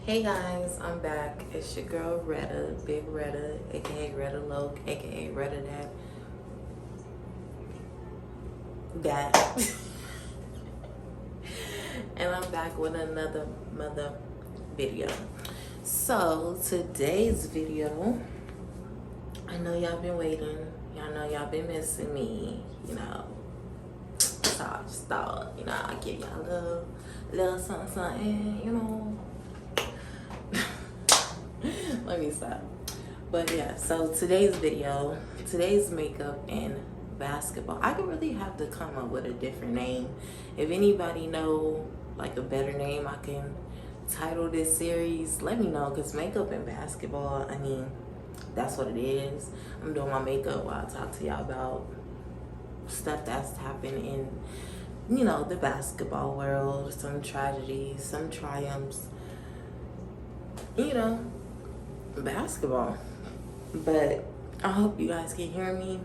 Hey guys, I'm back. It's your girl Retta, Big Retta, aka Retta Loke, aka Retta That. And I'm back with another mother video. So today's video, I know y'all been waiting. Y'all know y'all been missing me. So I just thought, I give y'all a little something, Let me stop. But yeah, so today's video, today's makeup and basketball. I could really have to come up with a different name. If anybody know like a better name I can title this series, let me know, because makeup and basketball, I mean, that's what it is. I'm doing my makeup while I talk to y'all about stuff that's happened in, the basketball world, some tragedies, some triumphs, basketball. But I hope you guys can hear me.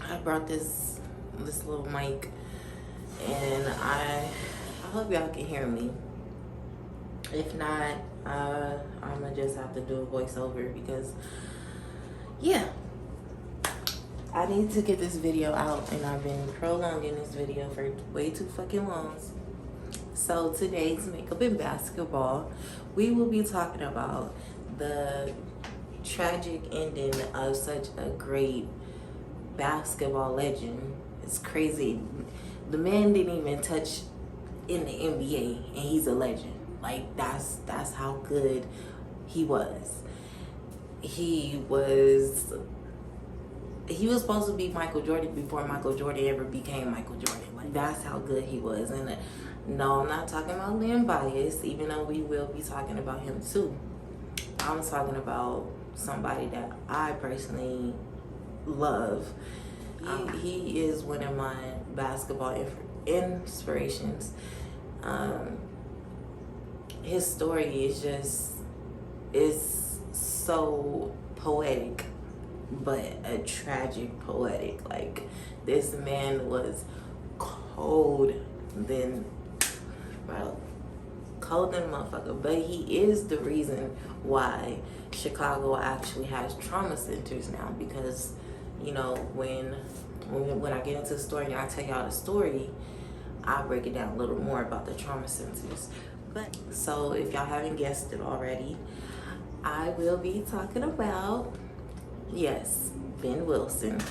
I brought this little mic, and I hope y'all can hear me. If not, I'm gonna just have to do a voiceover, because yeah, I need to get this video out, and I've been prolonging this video for way too fucking long. So today's makeup and basketball, we will be talking about the tragic ending of such a great basketball legend. It's crazy. The man didn't even touch in the NBA, and he's a legend. Like, that's how good he was. He was supposed to be Michael Jordan before Michael Jordan ever became Michael Jordan. Like, that's how good he was. And no, I'm not talking about Lynn Bias, even though we will be talking about him too. I'm talking about somebody that I personally love. He is one of my basketball inspirations. His story is so poetic, but a tragic poetic. Like, this man was cold than cold than a motherfucker, but he is the reason why Chicago actually has trauma centers now. Because when I get into the story and I tell y'all the story, I'll break it down a little more about the trauma centers. But so if y'all haven't guessed it already, I will be talking about, yes, Ben Wilson.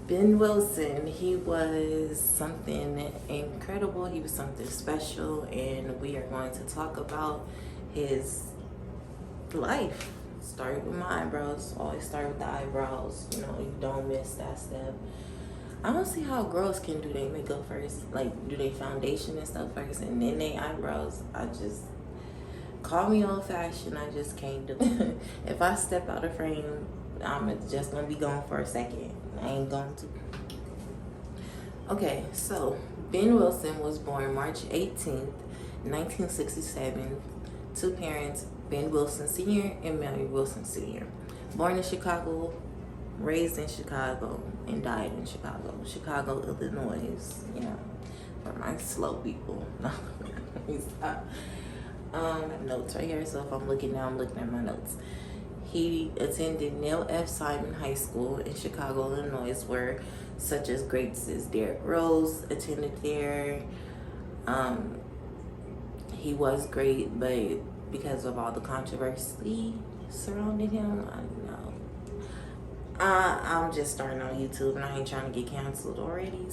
Ben Wilson, he was something incredible. He was something special, and we are going to talk about his life. Start with my eyebrows. Always start with the eyebrows. You don't miss that step. I don't see how girls can do their makeup first, like do their foundation and stuff first, and then their eyebrows. Call me old fashioned. I just can't do it. If I step out of frame, I'm just gonna be gone for a second. I ain't going to. Okay, so Ben Wilson was born March 18th, 1967. Two parents, Ben Wilson Sr. and Mary Wilson Sr. Born in Chicago, raised in Chicago, and died in Chicago, Illinois. For my slow people. No, let me stop. I have notes right here, so if I'm looking now, I'm looking at my notes. He attended Neil F. Simon High School in Chicago, Illinois, where such as greats as Derrick Rose attended there. He was great, but because of all the controversy surrounding him, I don't know. I'm just starting on YouTube, and I ain't trying to get canceled already.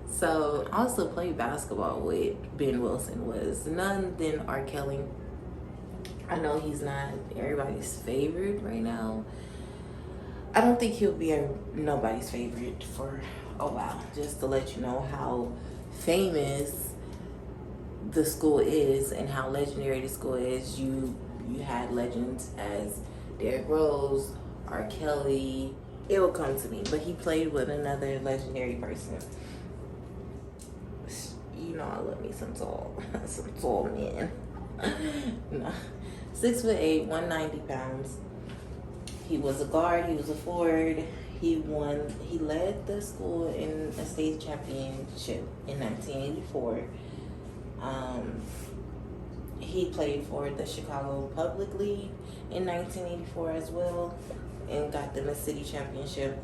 So I also played basketball with Ben Wilson. Was none other than R. Kelly. I know he's not everybody's favorite right now. I don't think he'll be nobody's favorite for a while. Just to let you know how famous the school is and how legendary the school is. You had legends as Derrick Rose, R. Kelly. It will come to me, but he played with another legendary person. I love me some tall men. No. 6'8", 190 pounds. He was a guard, he was a forward. He led the school in a state championship in 1984. He played for the Chicago Public League in 1984 as well, and got them a city championship.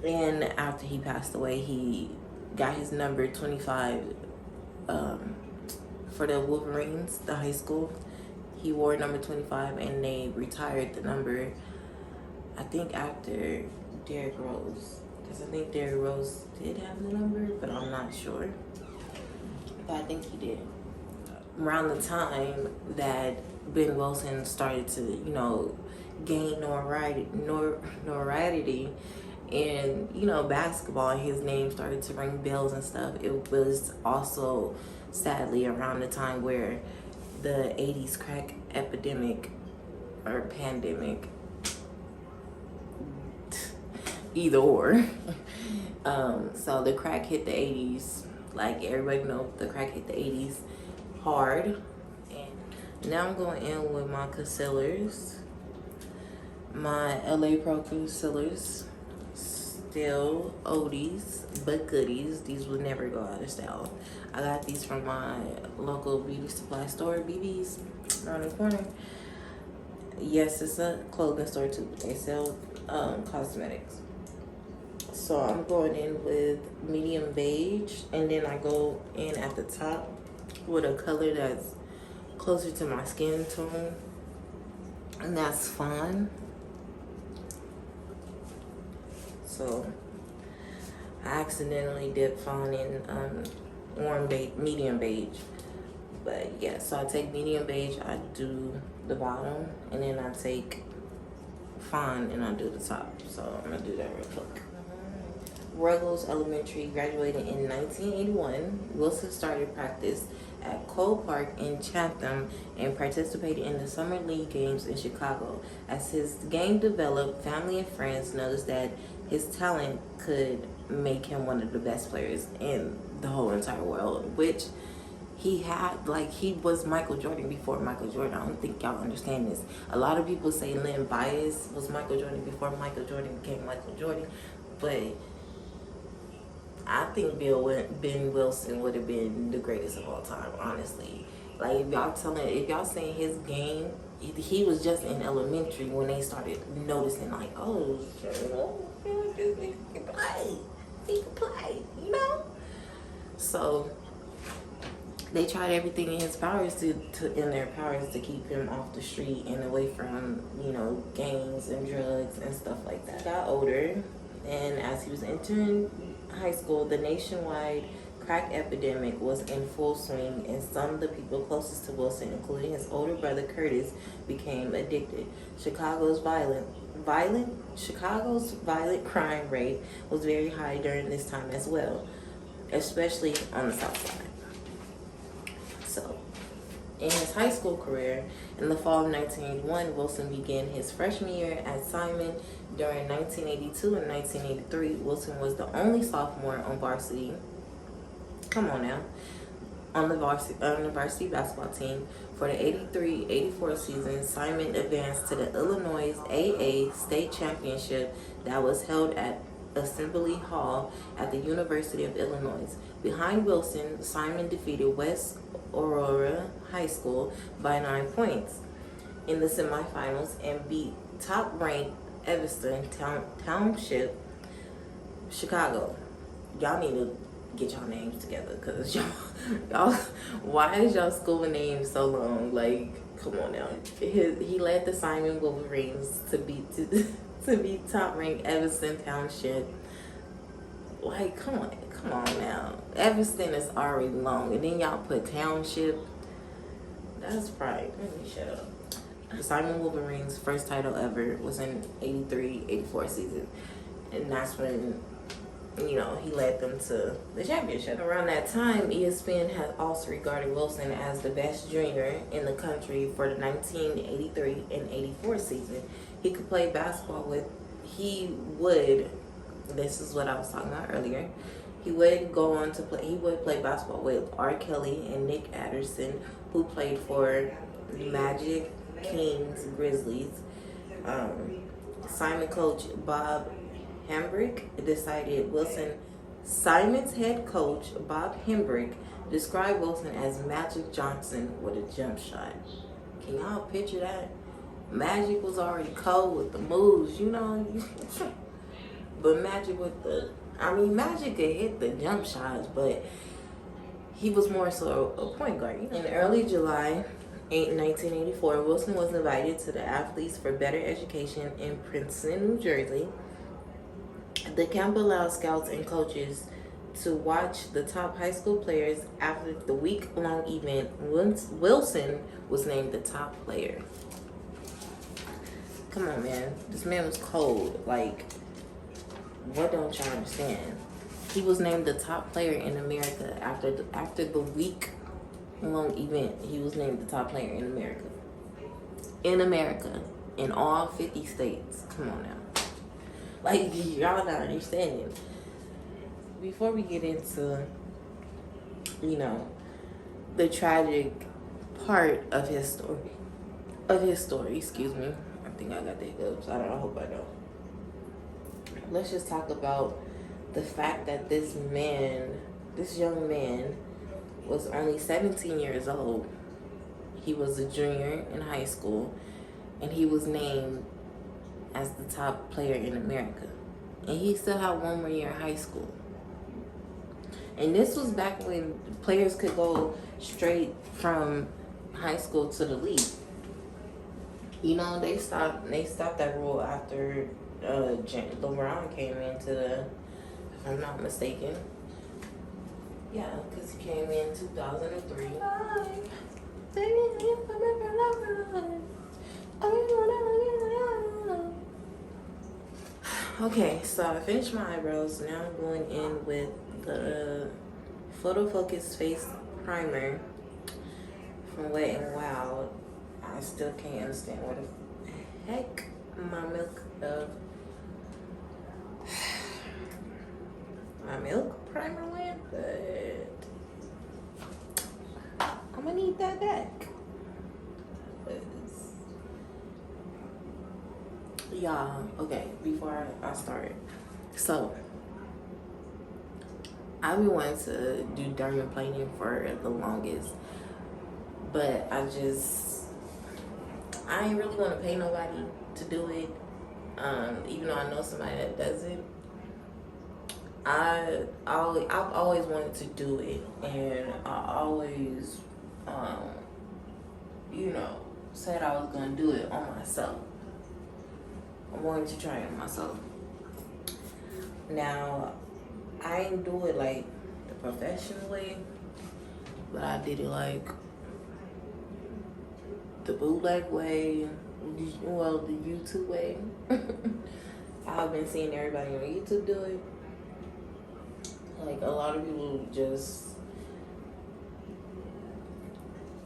And after he passed away, he got his number 25 for the Wolverines, the high school. He wore number 25, and they retired the number, I think, after Derrick Rose. Because I think Derrick Rose did have the number, but I'm not sure. But I think he did. Around the time that Ben Wilson started to, you know, gain notoriety in, you know, basketball, and his name started to ring bells and stuff, it was also sadly around the time where the 80s crack epidemic or pandemic, either or. So the crack hit the 80s, like everybody knows, the crack hit the 80s hard. And now I'm going in with my concealers, my LA Pro concealers, still oldies but goodies. These will never go out of style. I got these from my local beauty supply store, BB's, around the corner. Yes, it's a clothing store too, but they sell cosmetics. So I'm going in with medium beige, and then I go in at the top with a color that's closer to my skin tone, and that's fawn. So I accidentally dipped fawn in warm beige, medium beige. But yeah, so I take medium beige, I do the bottom, and then I take fawn and I do the top. So I'm gonna do that real quick. Ruggles Elementary graduated in 1981. Wilson started practice at Cole Park in Chatham and participated in the Summer League games in Chicago. As his game developed, family and friends noticed that his talent could make him one of the best players in the whole entire world, which he had. Like, he was Michael Jordan before Michael Jordan. I don't think y'all understand this. A lot of people say Lynn Bias was Michael Jordan before Michael Jordan became Michael Jordan, but I think Ben Wilson would have been the greatest of all time, honestly. Like, if y'all saying his game, he was just in elementary when they started noticing, like, oh, this nigga can play. He can play, you know? So they tried everything in his powers in their powers to keep him off the street and away from, you know, gangs and drugs and stuff like that. He got older, and as he was entering high school, the nationwide crack epidemic was in full swing, and some of the people closest to Wilson, including his older brother Curtis, became addicted. Chicago's violent crime rate was very high during this time as well, especially on the South Side. So, in his high school career, in the fall of 1981, Wilson began his freshman year at Simon. During 1982 and 1983, Wilson was the only sophomore on varsity. Come on now. On the varsity basketball team. For the 83-84 season, Simon advanced to the Illinois AA State Championship that was held at Assembly Hall at the University of Illinois. Behind Wilson, Simon defeated West Aurora High School by 9 points in the semifinals and beat top-ranked Evanston Township, Chicago. Y'all need to get y'all names together, because y'all, why is y'all school name so long? Like, come on now. He led the Simon Wolverines to beat top-ranked Evanston Township. Like, come on now. Evanston is already long, and then y'all put Township. That's right. Let me shut up. The Simon Wolverines' first title ever was in 83-84 season, and that's when, you know, he led them to the championship. Around that time, ESPN had also regarded Wilson as the best junior in the country for the 1983 and 84 season. He could play basketball this is what I was talking about earlier. He would play basketball with R. Kelly and Nick Anderson, who played for the Magic, Kings, Grizzlies. Simon coach Bob Hambrick decided Wilson Simon's head coach, Bob Hembrick, described Wilson as Magic Johnson with a jump shot. Can y'all picture that? Magic was already cold with the moves, you know. But Magic with the, Magic could hit the jump shots, but he was more so a point guard. In early July 1984, Wilson was invited to the Athletes for Better Education in Princeton, New Jersey. The camp allowed scouts and coaches to watch the top high school players. After the week-long event, Wilson was named the top player. Come on, man. This man was cold. Like, what don't y'all understand? He was named the top player in America after the week-long event. He was named the top player in America. In all 50 states. Come on now. Like, y'all not understanding. Before we get into, the tragic part of his story, excuse me. I think I got the hiccups. I hope I don't. Let's just talk about the fact that this young man, was only 17 years old. He was a junior in high school, and he was named as the top player in America. And he still had one more year in high school. And this was back when players could go straight from high school to the league. They stopped that rule after LeBron came into the, if I'm not mistaken. Yeah, because he came in 2003. Okay, so I finished my eyebrows. Now I'm going in with the Photo Focus Face Primer from Wet n Wild. I still can't understand where the heck my milk primer went, but I'm gonna need that back. Y'all, okay, before I start, so I've been wanting to do dermaplaning for the longest, but I ain't really gonna pay nobody to do it. Even though I know somebody that does it, I've always wanted to do it, and I always, said I was gonna do it on myself. I'm going to try it on myself. Now, I ain't do it like the professional way, but I did it like the bootleg way, well, the YouTube way. I've been seeing everybody on YouTube do it. Like, a lot of people just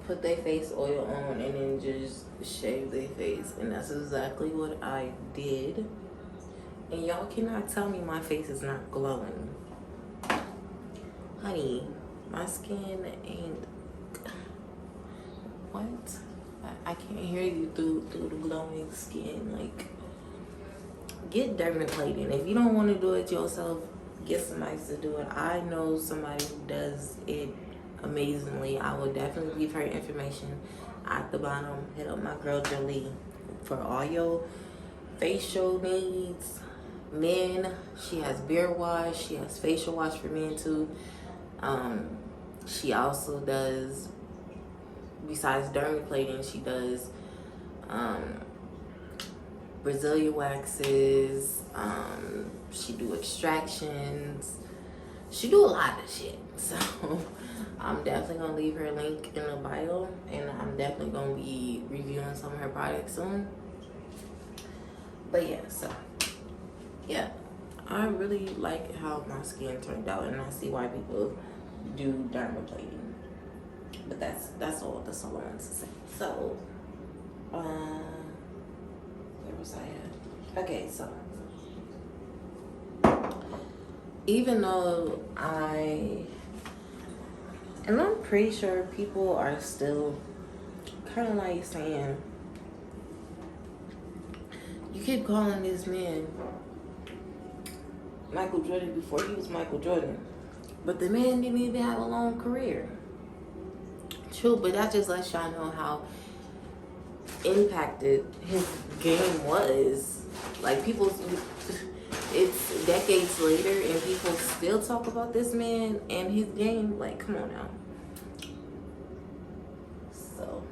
put their face oil on and then just shave their face, and that's exactly what I did. And y'all cannot tell me my face is not glowing. Honey, my skin ain't... What? I can't hear you through the glowing skin. Like, get dermaplating. If you don't want to do it yourself, get somebody to do it. I know somebody who does it amazingly. I will definitely leave her information at the bottom. Hit up my girl Jolie for all your facial needs. Men, she has beard wash, she has facial wash for men too. She also does, besides dermaplating, she does Brazilian waxes, she do extractions, she do a lot of shit. So I'm definitely gonna leave her link in the bio, and I'm definitely gonna be reviewing some of her products soon. But yeah, so yeah, I really like how my skin turned out, and I see why people do dermaplating. But that's all I wanted to say. So where was I at? Okay, so even though and I'm pretty sure people are still kind of like saying, you keep calling this man Michael Jordan before he was Michael Jordan. But the man didn't even have a long career. True, but that just lets y'all know how impacted his game was. Like, people, it's decades later and people still talk about this man and his game. Like, come on now. So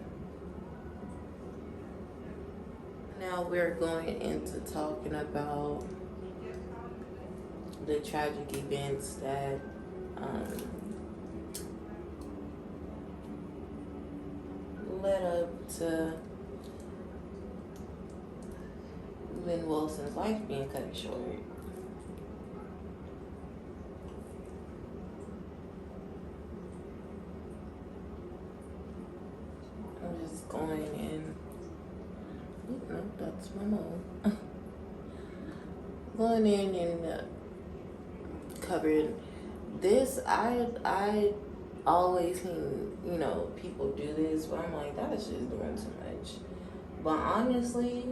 now we're going into talking about the tragic events that led up to Ben Wilson's life being cut short. I'm just going in. No, that's my mom. Going in and covering this. I always seen, people do this, but I'm like, that is just doing too much. But honestly,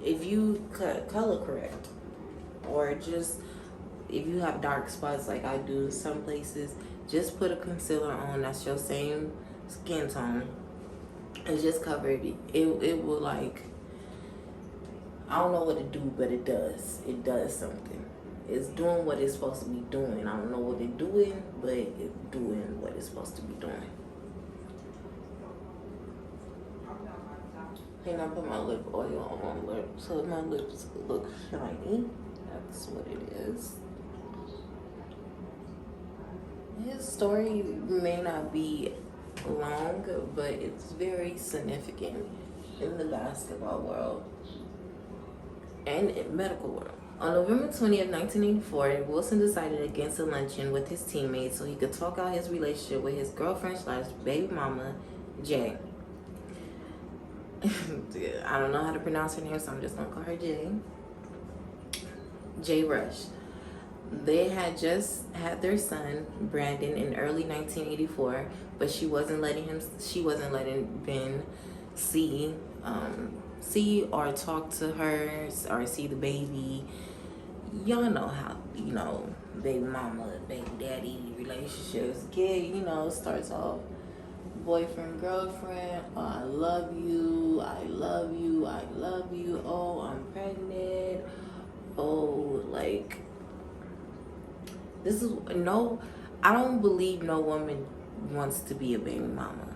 if you color correct, or just if you have dark spots like I do some places, just put a concealer on that's your same skin tone and just cover it. It will, like, I don't know what it do, but it does something. It's doing what it's supposed to be doing. I don't know what it's doing, but it's doing what it's supposed to be doing. And I put my lip oil on my lips so my lips look shiny. That's what it is. His story may not be long, but it's very significant in the basketball world and in medical world. On November 20th, 1984, Wilson decided against a luncheon with his teammates so he could talk out his relationship with his girlfriend/baby mama, Jay. I don't know how to pronounce her name, so I'm just gonna call her Jay. Jay Rush. They had just had their son, Brandon, in early 1984, but she wasn't letting Ben see or talk to her or see the baby. Y'all know how, baby mama, baby daddy relationships get, starts off boyfriend, girlfriend, oh, I love you, oh, I'm pregnant, oh, like, I don't believe no woman wants to be a baby mama.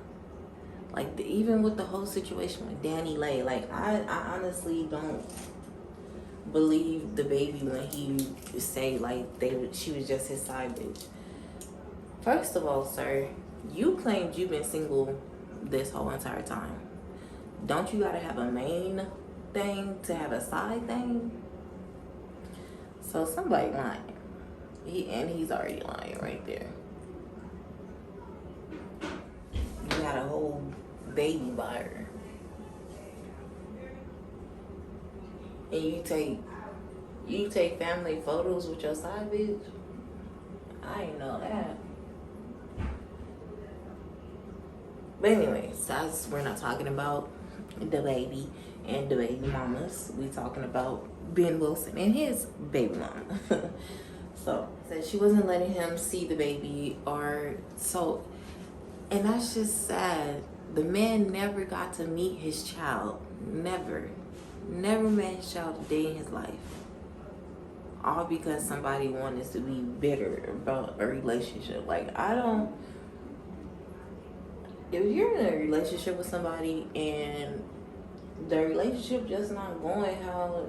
Like, even with the whole situation with Danny Lay, like, I honestly don't believe the baby when he say, like, she was just his side bitch. First of all, sir, you claimed you've been single this whole entire time. Don't you gotta have a main thing to have a side thing? So somebody lying. He's already lying right there. You got a whole baby by her. And you take family photos with your side bitch? I ain't know that. But anyways, we're not talking about the baby and the baby mamas. We talking about Ben Wilson and his baby mama. So, said she wasn't letting him see the baby and that's just sad. The man never got to meet his child. Never met his child a day in his life. All because somebody wanted to be bitter about a relationship. Like, if you're in a relationship with somebody and the relationship just not going how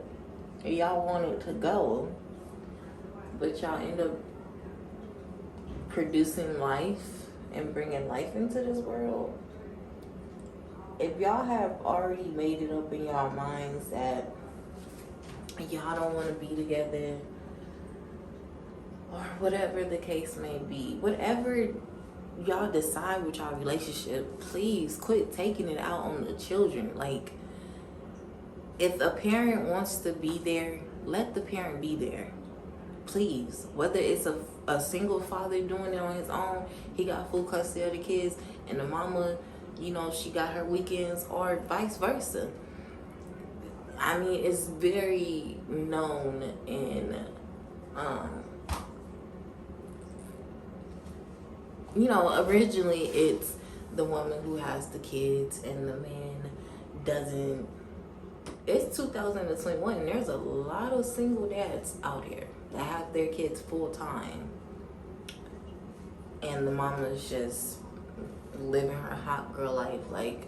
y'all want it to go, but y'all end up producing life and bringing life into this world, if y'all have already made it up in y'all minds that y'all don't want to be together, or whatever the case may be, whatever y'all decide with y'all relationship, please quit taking it out on the children. Like, if a parent wants to be there, let the parent be there. Please. Whether it's a single father doing it on his own, he got full custody of the kids, and the mama, she got her weekends, or vice versa. I mean, it's very known in, you know, originally it's the woman who has the kids and the man doesn't. It's 2021 and there's a lot of single dads out here that have their kids full time. And the mama's just living her hot girl life, like,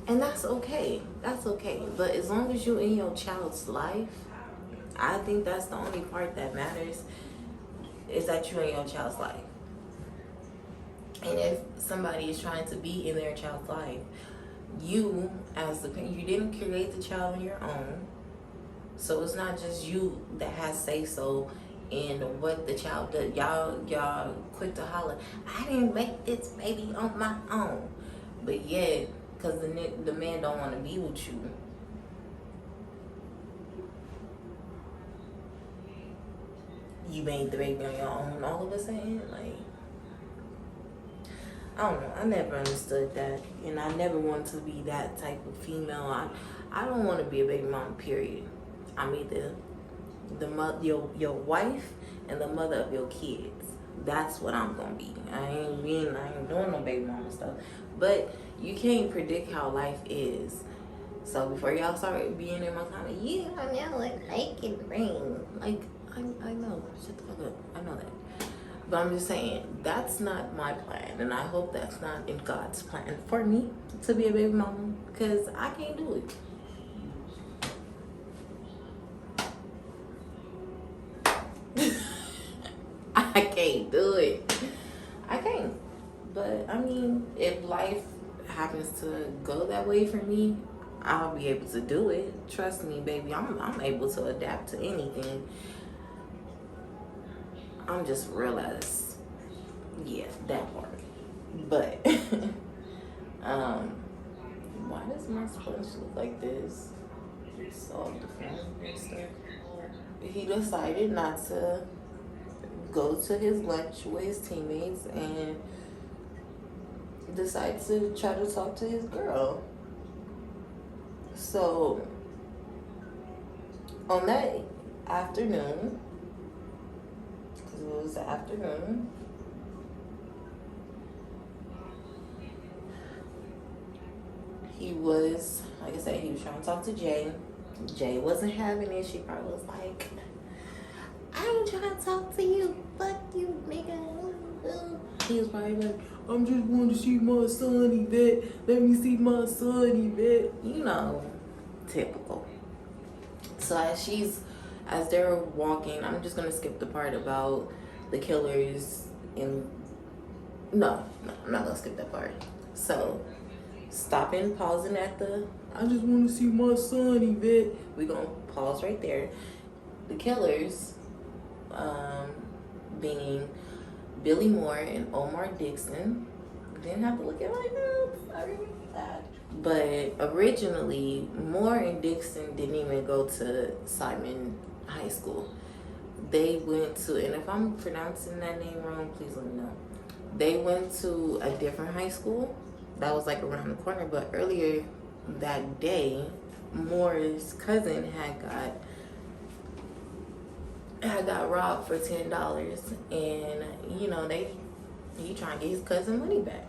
and that's okay. That's okay. But as long as you're in your child's life, I think that's the only part that matters, is that you're in your child's life. And if somebody is trying to be in their child's life, you as the parent, you didn't create the child on your own. So it's not just you that has say so in what the child does. Y'all quick to holler, I didn't make this baby on my own. But yet, because the man don't want to be with you, you made the baby on your own all of a sudden. Like, I don't know. I never understood that, and I never wanted to be that type of female. I don't want to be a baby mama. Period. I'm either your wife and the mother of your kids. That's what I'm gonna be. I ain't doing no baby mama stuff. But you can't predict how life is. So before y'all start being in my comment, you don't know what like it rain. Like, I know. Shut the fuck up. I know that. But I'm just saying, that's not my plan. And I hope that's not in God's plan for me to be a baby mama. Because I can't do it. I can't do it. I can't. But, I mean, if life happens to go that way for me, I'll be able to do it. Trust me, baby. I'm able to adapt to anything. I'm just realized, yeah, that part. But why does my sponge look like this? It's all different and stuff. He decided not to go to his lunch with his teammates and decided to try to talk to his girl. So on that afternoon, because it was the afternoon, he was, like I said, he was trying to talk to Jay. Jay wasn't having it. She probably was like, I ain't trying to talk to you. Fuck you, nigga. He was probably like, I'm just going to see my son, Yvette. Let me see my son, Yvette. You know, typical. So as they're walking, I'm just going to skip the part about the killers. No, I'm not going to skip that part. So, stopping, pausing at the, I just want to see my son, Yvette. We're going to pause right there. The killers, being Billy Moore and Omar Dixon. Didn't have to look at my notes. Sorry about that. But originally, Moore and Dixon didn't even go to Simon High School. They went to, and if I'm pronouncing that name wrong, please let me know. They went to a different high school that was like around the corner. But earlier that day, Moore's cousin had got robbed for $10, and you know he trying to get his cousin money back.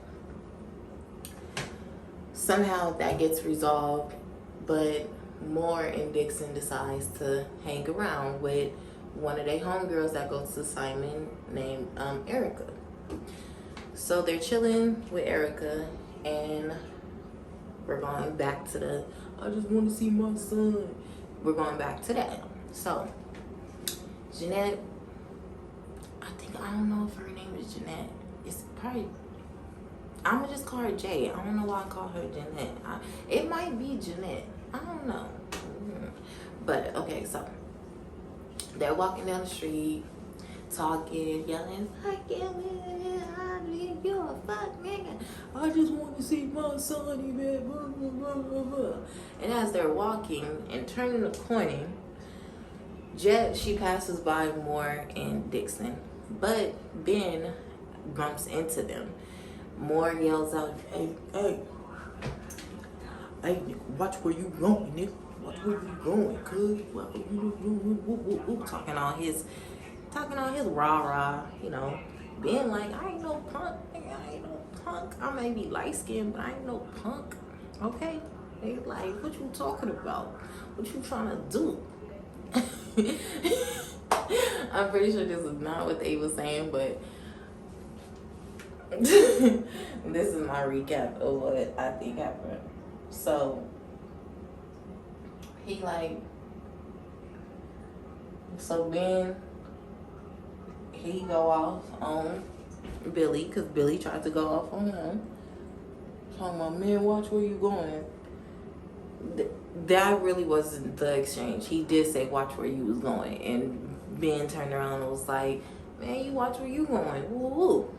Somehow that gets resolved, but Moore and Dixon decides to hang around with one of their homegirls that goes to Simon named Erica. So they're chilling with Erica, and we're going back to the, I just want to see my son. We're going back to that. So Jeanette, I don't know if her name is Jeanette. It's probably, I'm gonna just call her Jay. I don't know why I call her Jeanette. It might be Jeanette. I don't know. But okay, so they're walking down the street, talking, yelling, fuck you, you're a fuck nigga. I just want to see my son, man. And as they're walking and turning the corner, Jet, she passes by Moore and Dixon, but Ben bumps into them. Moore yells out, hey, watch where you going, nigga. Where you going, cuz? Talking on his rah-rah, you know, being like, I ain't no punk, nigga, I ain't no punk. I may be light-skinned, but I ain't no punk, okay? They like, what you talking about? What you trying to do? I'm pretty sure this is not what they were saying, but this is my recap of what I think happened. So, he like, so Ben, he go off on Billy, because Billy tried to go off on him. Talking about, man, watch where you going. That really wasn't the exchange. He did say, watch where you was going. And Ben turned around and was like, man, you watch where you going. Woo woo.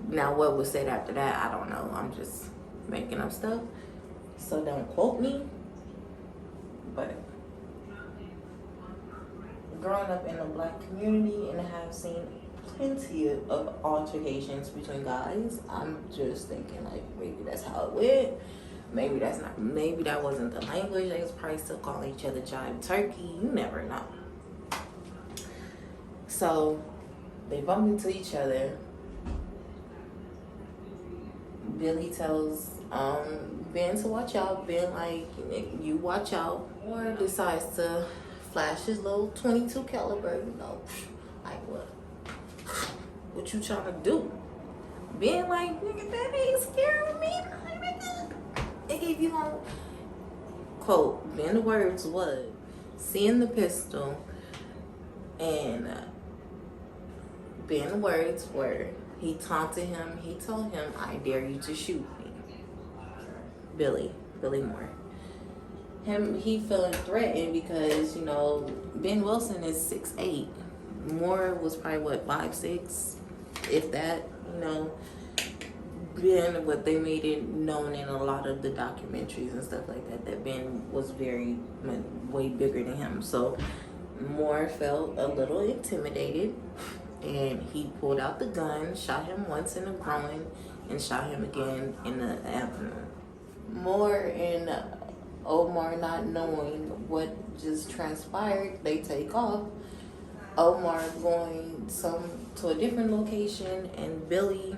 Now, what was said after that, I don't know. I'm just making up stuff. So don't quote me. But growing up in a black community and have seen plenty of altercations between guys, I'm just thinking like maybe that's how it went. Maybe that's not. Maybe that wasn't the language. They was probably still calling each other jive turkey. You never know. So they bump into each other. Billy tells Ben to watch out. Ben like, you watch out. Or decides to flash his little 22 caliber, you know, like what you trying to do? Ben like, nigga, that ain't scaring me, nigga. If you don't, quote, Ben the words was, seeing the pistol, and Ben the words were, he taunted him, he told him, I dare you to shoot me. Billy Moore. He feeling threatened because, you know, Ben Wilson is 6'8". Moore was probably what, 5'6", if that, you know. Ben, what they made it known in a lot of the documentaries and stuff like that, that Ben was way bigger than him. So Moore felt a little intimidated, and he pulled out the gun, shot him once in the groin, and shot him again in the abdomen. Moore and Omar, not knowing what just transpired, they take off. Omar going to a different location, and Billy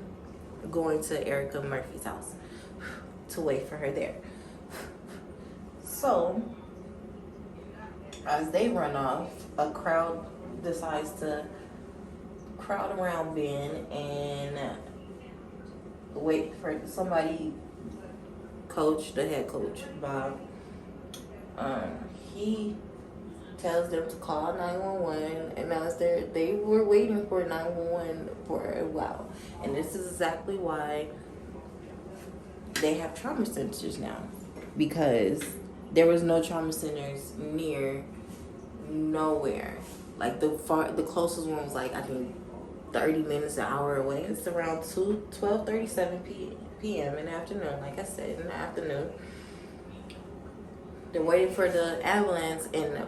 going to Erica Murphy's house to wait for her there. So as they run off, a crowd decides to crowd around Ben and wait for somebody. Coach, the head coach, Bob, he tells them to call 911, and as they were waiting for 911 for a while. And this is exactly why they have trauma centers now, because there was no trauma centers near nowhere. Like the closest one was like, I think 30 minutes, an hour away. It's around 12:37 p.m. in the afternoon. Like I said, in the afternoon, they're waiting for the ambulance, and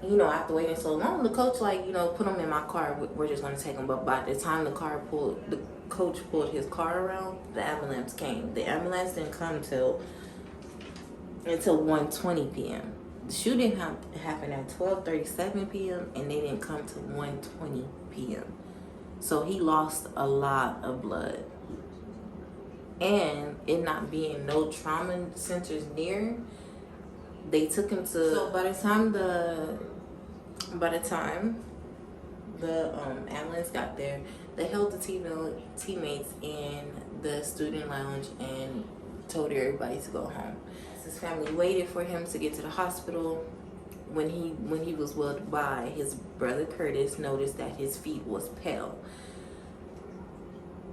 you know, after waiting so long, the coach like, you know, put them in my car. We're just gonna take them. But by the time the coach pulled his car around, the ambulance came. The ambulance didn't come until 1:20 p.m. The shooting happened at 12:37 p.m. and they didn't come till 1:20 p.m. So he lost a lot of blood. And it not being no trauma centers near, they took him to. So by the time the ambulance got there, they held the teammates in the student lounge and told everybody to go home. His family waited for him to get to the hospital. When he was wheeled by, his brother Curtis noticed that his feet was pale.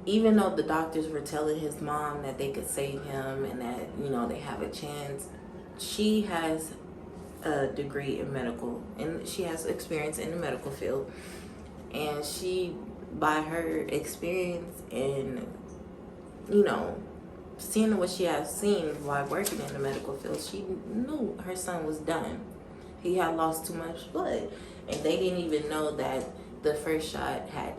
Even though the doctors were telling his mom that they could save him and that, you know, they have a chance, she has a degree in medical and she has experience in the medical field. And she, by her experience and, you know, seeing what she has seen while working in the medical field, she knew her son was done. He had lost too much blood. And they didn't even know that the first shot had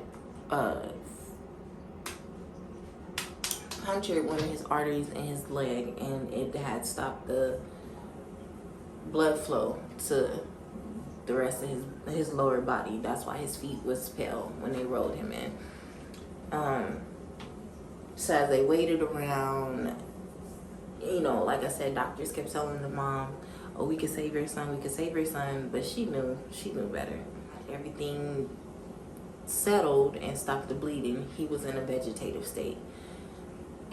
punctured one of his arteries in his leg, and it had stopped the blood flow to the rest of his lower body. That's why his feet was pale when they rolled him in. So as they waited around, you know, like I said, doctors kept telling the mom, oh, we could save your son, we could save your son, but she knew better. Everything settled and stopped the bleeding. He was in a vegetative state,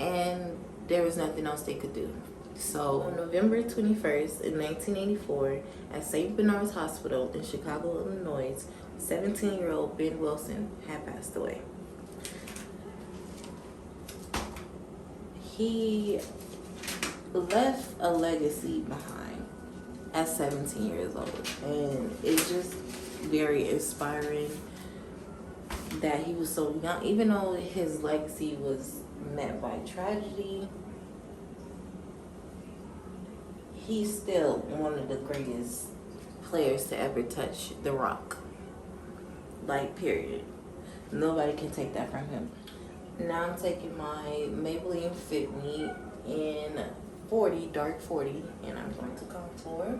and there was nothing else they could do. So on November 21st in 1984, at St. Bernard's Hospital in Chicago, Illinois, 17-year-old Ben Wilson had passed away. He left a legacy behind at 17 years old, and it's just very inspiring that he was so young. Even though his legacy was met by tragedy, he's still one of the greatest players to ever touch the rock. Like, period. Nobody can take that from him. Now I'm taking my Maybelline Fit Me in 40, dark 40, and I'm going to contour.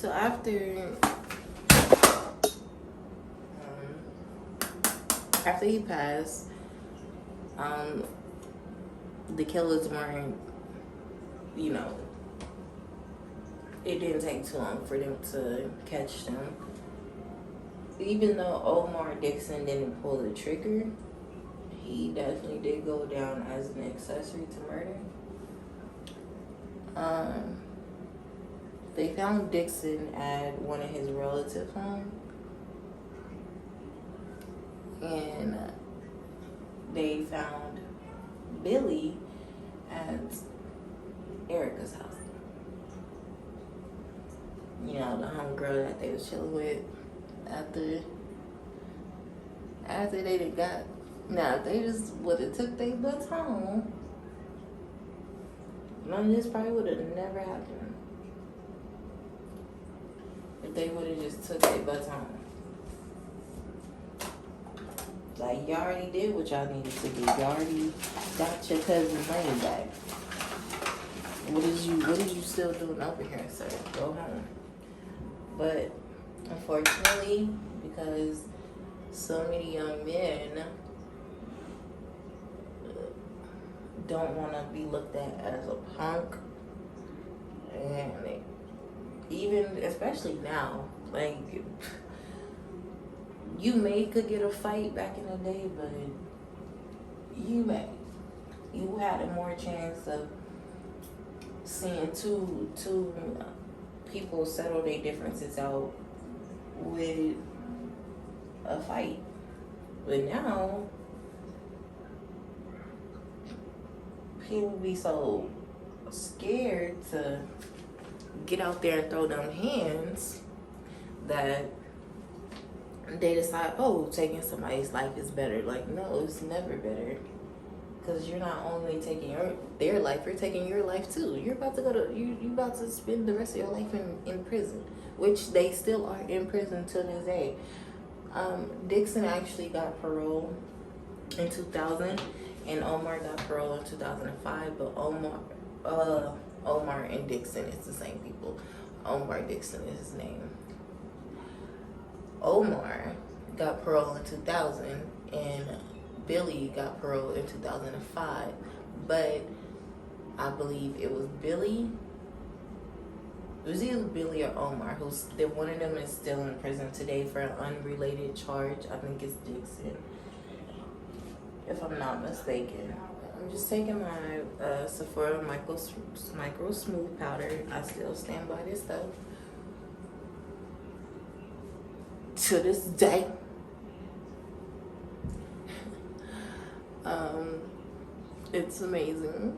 So after he passed, the killers weren't, you know, it didn't take too long for them to catch them. Even though Omar Dixon didn't pull the trigger, he definitely did go down as an accessory to murder. They found Dixon at one of his relatives' home, and they found Billy at Erica's house. You know, the homegirl that they was chilling with after they done got. Now, if they just would have took their butts home, none of this probably would have never happened. If they would have just took their butts home. Like, y'all already did what y'all needed to do. Y'all already got your cousin's money back. What is you still doing over here, sir? Go home. But unfortunately, because so many young men don't want to be looked at as a punk, and even especially now, like, you could get a fight back in the day, but you had a more chance of seeing two people settle their differences out with a fight. But now people be so scared to get out there and throw them hands that they decide, oh, taking somebody's life is better. Like, no, it's never better. Because you're not only taking their life, you're taking your life too. You're about to you about to spend the rest of your life in prison, which they still are in prison to this day. Dixon actually got parole in 2000, and Omar got parole in 2005. But Omar and Dixon is the same people. Omar Dixon is his name. Omar got parole in 2000 and Billy got parole in 2005. But I believe it was Billy. It was either Billy or Omar. One of them is still in prison today for an unrelated charge. I think it's Dixon, if I'm not mistaken. I'm just taking my Sephora Micro Smooth Powder. I still stand by this stuff to this day. It's amazing.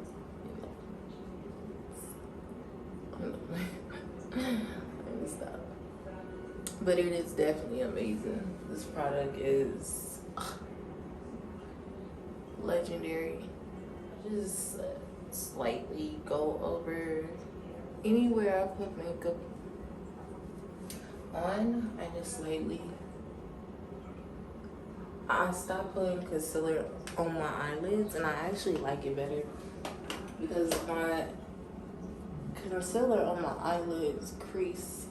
Let me stop. But it is definitely amazing. This product is legendary. Just slightly go over anywhere I put makeup on. I stopped putting concealer on my eyelids, and I actually like it better because my concealer on my eyelids crease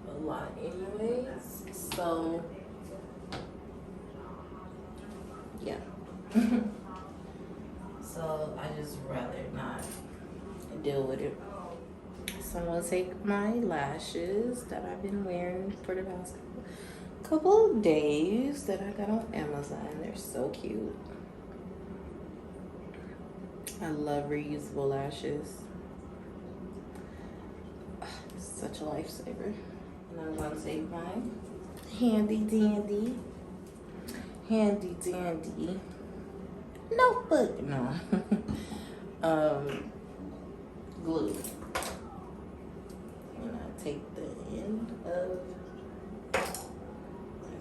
a lot anyways. So yeah. So I just rather not deal with it. So I'm gonna take my lashes that I've been wearing for the past couple of days that I got on Amazon. They're so cute. I love reusable lashes. It's such a lifesaver. And I'm gonna take my handy dandy notebook. No. Glue. And I take the end of,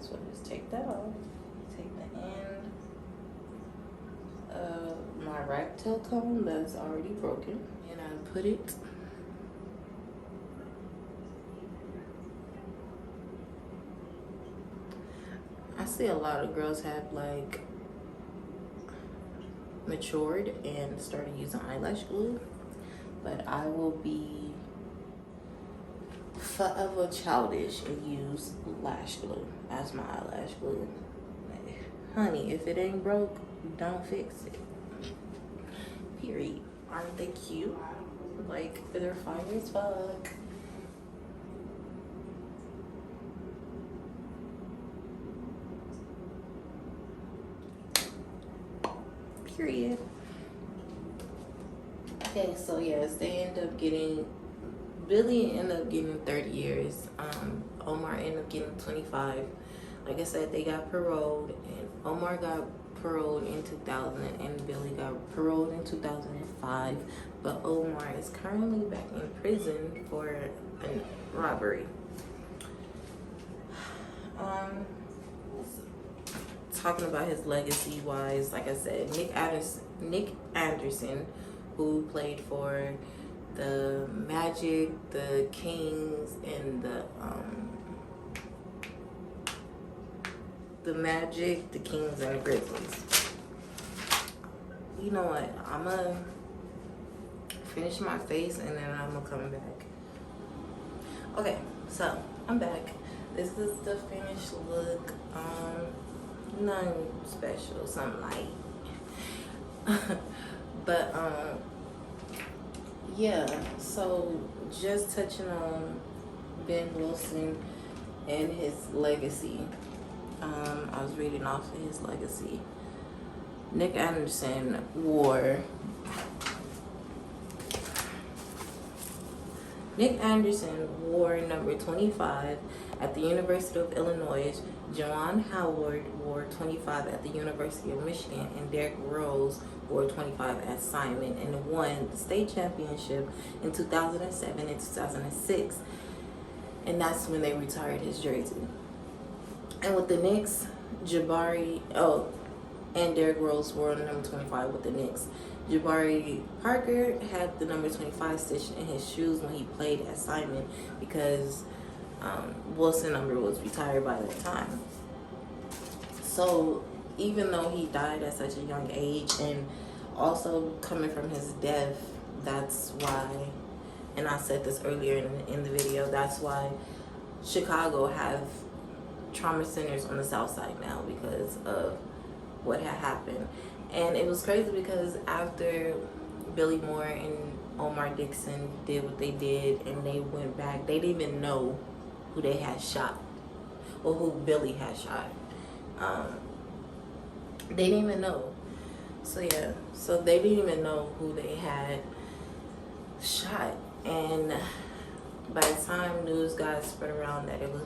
so just take that off. Take the end of my rat tail comb that's already broken, and I put it I see a lot of girls have like matured and started using eyelash glue, but I will be forever childish and use lash glue as my eyelash glue. Honey, if it ain't broke, don't fix it. Period. Aren't they cute? Like, they're fine as fuck. Period. Okay, so yes, they end up getting, Billy ended up getting 30 years. Omar ended up getting 25. Like I said, they got paroled, and Omar got paroled in 2000, and Billy got paroled in 2005. But Omar is currently back in prison for a robbery. Talking about his legacy wise, like I said, Nick Anderson, who played for the Magic, the Kings, and the Magic, the Kings, and the Grizzlies. You know what? I'm gonna finish my face and then I'm gonna come back. Okay, so I'm back. This is the finished look. Nothing special, something light. But yeah, so just touching on Ben Wilson and his legacy. I was reading off of his legacy. Nick Anderson wore number 25 at the University of Illinois. Juwan Howard wore 25 at the University of Michigan, and Derrick Rose wore 25 at Simon, and won the state championship in 2007 and 2006. And that's when they retired his jersey. And with the Knicks, and Derrick Rose wore the number 25 with the Knicks. Jabari Parker had the number 25 stitched in his shoes when he played at Simon, because Wilson's number was retired by that time. So even though he died at such a young age, and also coming from his death, that's why, and I said this earlier in the video, that's why Chicago have trauma centers on the south side now because of what had happened. And it was crazy because after Billy Moore and Omar Dixon did what they did and they went back, they didn't even know who they had shot or who Billy had shot. They didn't even know. So yeah, so they didn't even know who they had shot. And by the time news got spread around that it was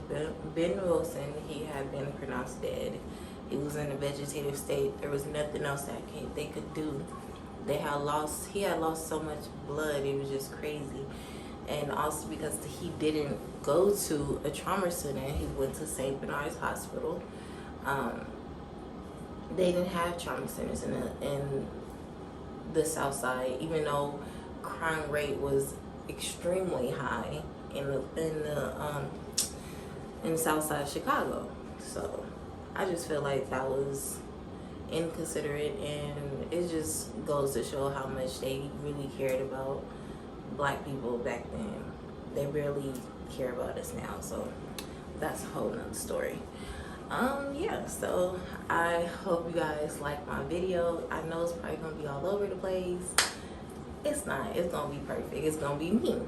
Ben Wilson, he had been pronounced dead. He was in a vegetative state. There was nothing else that they could do. He had lost so much blood, it was just crazy. And also because he didn't go to a trauma center, he went to St. Bernard's Hospital. They didn't have trauma centers in the South Side, even though crime rate was extremely high in the South Side of Chicago. So I just feel like that was inconsiderate, and it just goes to show how much they really cared about black people back then. They barely care about us now, so that's a whole nother story. Yeah, so I hope you guys like my video. I know it's probably gonna be all over the place. It's not. It's gonna be perfect. It's gonna be me.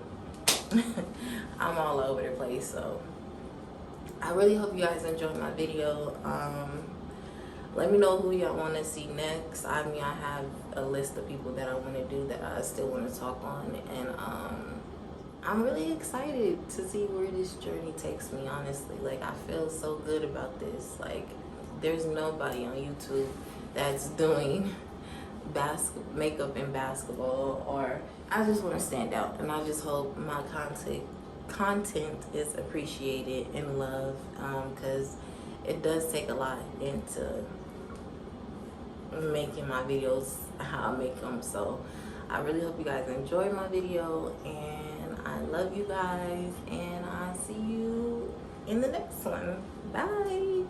I'm all over the place, so I really hope you guys enjoyed my video. Let me know who y'all want to see next. I mean, I have a list of people that I want to do that I still want to talk on, and I'm really excited to see where this journey takes me, honestly. Like, I feel so good about this. Like, there's nobody on YouTube that's doing makeup and basketball, or I just want to stand out, and I just hope my content is appreciated and loved, because it does take a lot into making my videos how I make them. So I really hope you guys enjoyed my video, and I love you guys, and I'll see you in the next one. Bye.